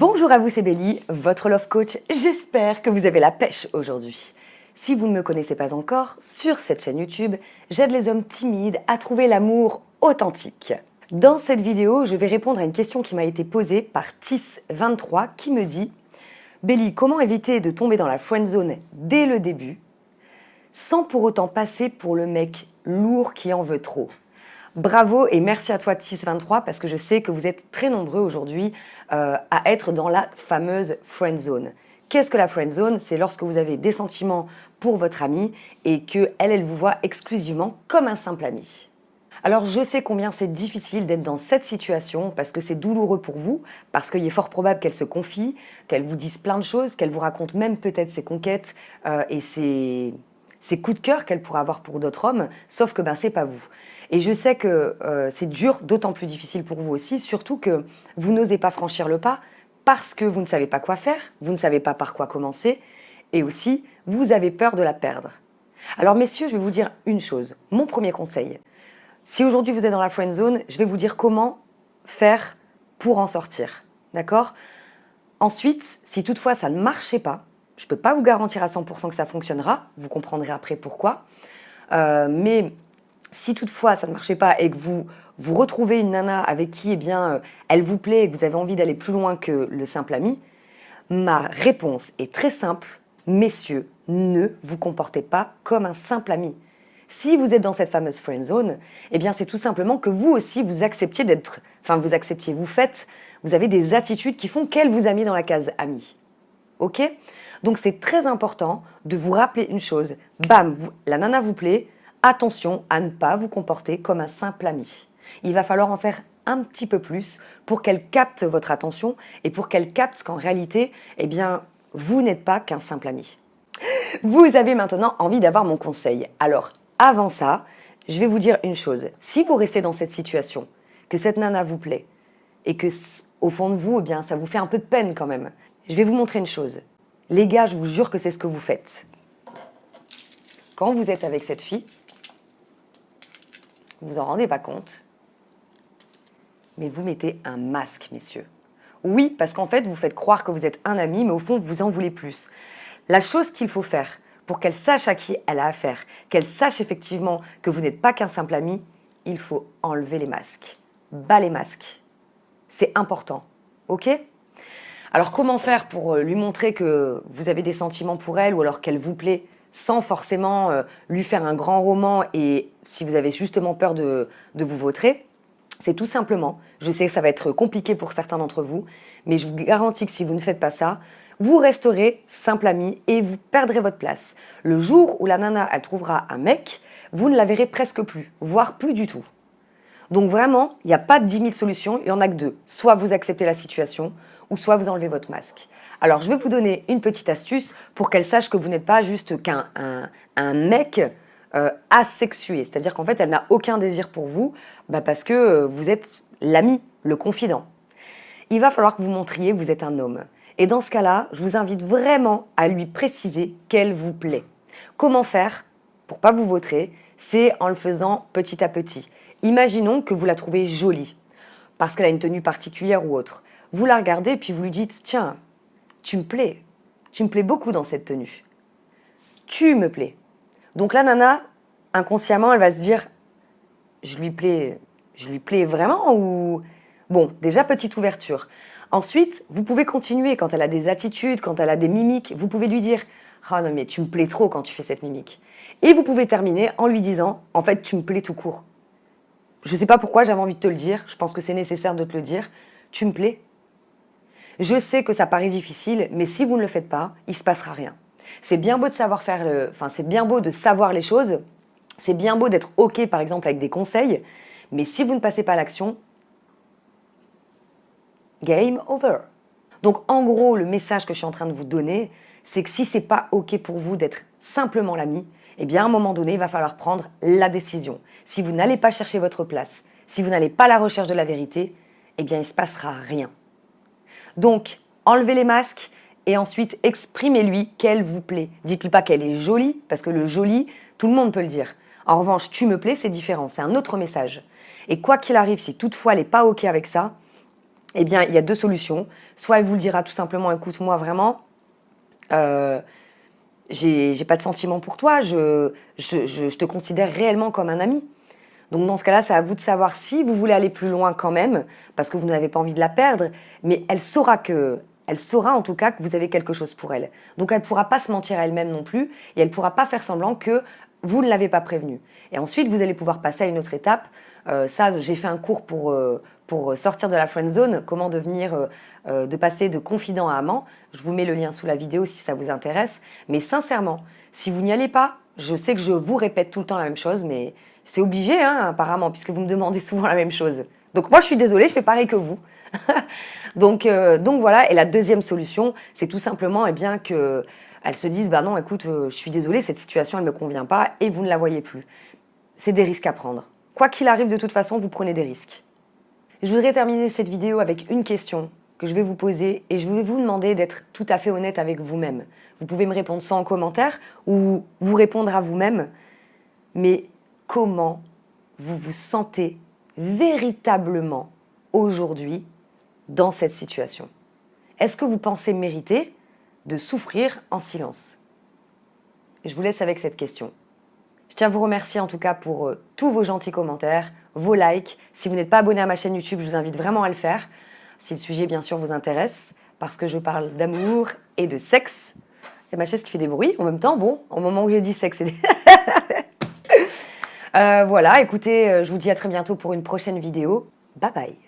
Bonjour à vous, c'est Bélie, votre love coach. J'espère que vous avez la pêche aujourd'hui. Si vous ne me connaissez pas encore, sur cette chaîne YouTube, j'aide les hommes timides à trouver l'amour authentique. Dans cette vidéo, je vais répondre à une question qui m'a été posée par Tis23 qui me dit « Bélie, comment éviter de tomber dans la friend zone dès le début sans pour autant passer pour le mec lourd qui en veut trop ?» Bravo et merci à toi Tis23 parce que je sais que vous êtes très nombreux aujourd'hui à être dans la fameuse friend zone. Qu'est-ce que la friend zone? C'est lorsque vous avez des sentiments pour votre amie et qu'elle vous voit exclusivement comme un simple ami. Alors je sais combien c'est difficile d'être dans cette situation parce que c'est douloureux pour vous, parce qu'il est fort probable qu'elle se confie, qu'elle vous dise plein de choses, qu'elle vous raconte même peut-être ses conquêtes et ses coups de cœur qu'elle pourrait avoir pour d'autres hommes, sauf que c'est pas vous. Et je sais que c'est dur, d'autant plus difficile pour vous aussi, surtout que vous n'osez pas franchir le pas parce que vous ne savez pas quoi faire, vous ne savez pas par quoi commencer, et aussi, vous avez peur de la perdre. Alors messieurs, je vais vous dire une chose, mon premier conseil. Si aujourd'hui vous êtes dans la friend zone, je vais vous dire comment faire pour en sortir, d'accord? Ensuite, si toutefois ça ne marchait pas, je ne peux pas vous garantir à 100% que ça fonctionnera, vous comprendrez après pourquoi, mais si toutefois ça ne marchait pas et que vous retrouvez une nana avec qui elle vous plaît et que vous avez envie d'aller plus loin que le simple ami, ma réponse est très simple, messieurs, ne vous comportez pas comme un simple ami. Si vous êtes dans cette fameuse friend zone, c'est tout simplement que vous aussi vous acceptiez vous avez des attitudes qui font qu'elle vous a mis dans la case ami. Ok? Donc c'est très important de vous rappeler une chose, la nana vous plaît, attention à ne pas vous comporter comme un simple ami. Il va falloir en faire un petit peu plus pour qu'elle capte votre attention et pour qu'elle capte qu'en réalité, vous n'êtes pas qu'un simple ami. Vous avez maintenant envie d'avoir mon conseil. Alors, avant ça, je vais vous dire une chose. Si vous restez dans cette situation, que cette nana vous plaît et que au fond de vous, ça vous fait un peu de peine quand même, je vais vous montrer une chose. Les gars, je vous jure que c'est ce que vous faites. Quand vous êtes avec cette fille, vous vous en rendez pas compte, mais vous mettez un masque, messieurs. Oui, parce qu'en fait, vous faites croire que vous êtes un ami, mais au fond, vous en voulez plus. La chose qu'il faut faire pour qu'elle sache à qui elle a affaire, qu'elle sache effectivement que vous n'êtes pas qu'un simple ami, il faut enlever les masques. Bas les masques. C'est important, ok ? Alors, comment faire pour lui montrer que vous avez des sentiments pour elle ou alors qu'elle vous plaît sans forcément lui faire un grand roman et si vous avez justement peur de vous vautrer, c'est tout simplement, je sais que ça va être compliqué pour certains d'entre vous, mais je vous garantis que si vous ne faites pas ça, vous resterez simple ami et vous perdrez votre place. Le jour où la nana, elle trouvera un mec, vous ne la verrez presque plus, voire plus du tout. Donc vraiment, il n'y a pas de 10 000 solutions, il n'y en a que deux. Soit vous acceptez la situation, ou soit vous enlevez votre masque. Alors, je vais vous donner une petite astuce pour qu'elle sache que vous n'êtes pas juste qu'un mec asexué. C'est-à-dire qu'en fait, elle n'a aucun désir pour vous parce que vous êtes l'ami, le confident. Il va falloir que vous montriez que vous êtes un homme. Et dans ce cas-là, je vous invite vraiment à lui préciser qu'elle vous plaît. Comment faire pour pas vous vautrer? C'est en le faisant petit à petit. Imaginons que vous la trouvez jolie, parce qu'elle a une tenue particulière ou autre. Vous la regardez et puis vous lui dites « Tiens, tu me plais beaucoup dans cette tenue. Tu me plais. » Donc la nana, inconsciemment, elle va se dire « Je lui plais vraiment ou… » Bon, déjà, petite ouverture. Ensuite, vous pouvez continuer quand elle a des attitudes, quand elle a des mimiques. Vous pouvez lui dire « Ah non, mais tu me plais trop quand tu fais cette mimique. » Et vous pouvez terminer en lui disant « En fait, tu me plais tout court. » Je ne sais pas pourquoi j'avais envie de te le dire. Je pense que c'est nécessaire de te le dire. Tu me plais. Je sais que ça paraît difficile, mais si vous ne le faites pas, il ne se passera rien. C'est bien beau de c'est bien beau de savoir les choses. C'est bien beau d'être OK, par exemple, avec des conseils. Mais si vous ne passez pas à l'action, game over. Donc, en gros, le message que je suis en train de vous donner, c'est que si ce n'est pas OK pour vous d'être simplement l'ami, à un moment donné, il va falloir prendre la décision. Si vous n'allez pas chercher votre place, si vous n'allez pas à la recherche de la vérité, il ne se passera rien. Donc, enlevez les masques et ensuite exprimez-lui qu'elle vous plaît. Dites-lui pas qu'elle est jolie, parce que le joli, tout le monde peut le dire. En revanche, tu me plais, c'est différent, c'est un autre message. Et quoi qu'il arrive, si toutefois elle n'est pas OK avec ça, Eh bien, il y a deux solutions. Soit elle vous le dira tout simplement, écoute, moi vraiment, j'ai pas de sentiment pour toi, je te considère réellement comme un ami. Donc dans ce cas-là, c'est à vous de savoir si vous voulez aller plus loin quand même, parce que vous n'avez pas envie de la perdre, mais elle saura en tout cas que vous avez quelque chose pour elle. Donc elle ne pourra pas se mentir à elle-même non plus, et elle ne pourra pas faire semblant que vous ne l'avez pas prévenue. Et ensuite, vous allez pouvoir passer à une autre étape. Ça, j'ai fait un cours pour sortir de la friend zone, comment devenir, de passer de confident à amant. Je vous mets le lien sous la vidéo si ça vous intéresse. Mais sincèrement, si vous n'y allez pas, je sais que je vous répète tout le temps la même chose, mais c'est obligé, hein, apparemment, puisque vous me demandez souvent la même chose. Donc moi, je suis désolée, je fais pareil que vous. donc voilà. Et la deuxième solution, c'est tout simplement eh bien, qu'elle se dise, bah non, écoute, je suis désolée, cette situation, elle ne me convient pas, et vous ne la voyez plus. C'est des risques à prendre. Quoi qu'il arrive, de toute façon, vous prenez des risques. Je voudrais terminer cette vidéo avec une question que je vais vous poser, et je vais vous demander d'être tout à fait honnête avec vous-même. Vous pouvez me répondre soit en commentaire, ou vous répondre à vous-même, mais comment vous vous sentez véritablement aujourd'hui dans cette situation? Est-ce que vous pensez mériter de souffrir en silence? Je vous laisse avec cette question. Je tiens à vous remercier en tout cas pour tous vos gentils commentaires, vos likes. Si vous n'êtes pas abonné à ma chaîne YouTube, je vous invite vraiment à le faire. Si le sujet bien sûr vous intéresse, parce que je parle d'amour et de sexe. Il y a ma chaise qui fait des bruits en même temps. Bon, au moment où je dis sexe, voilà, écoutez, je vous dis à très bientôt pour une prochaine vidéo. Bye bye.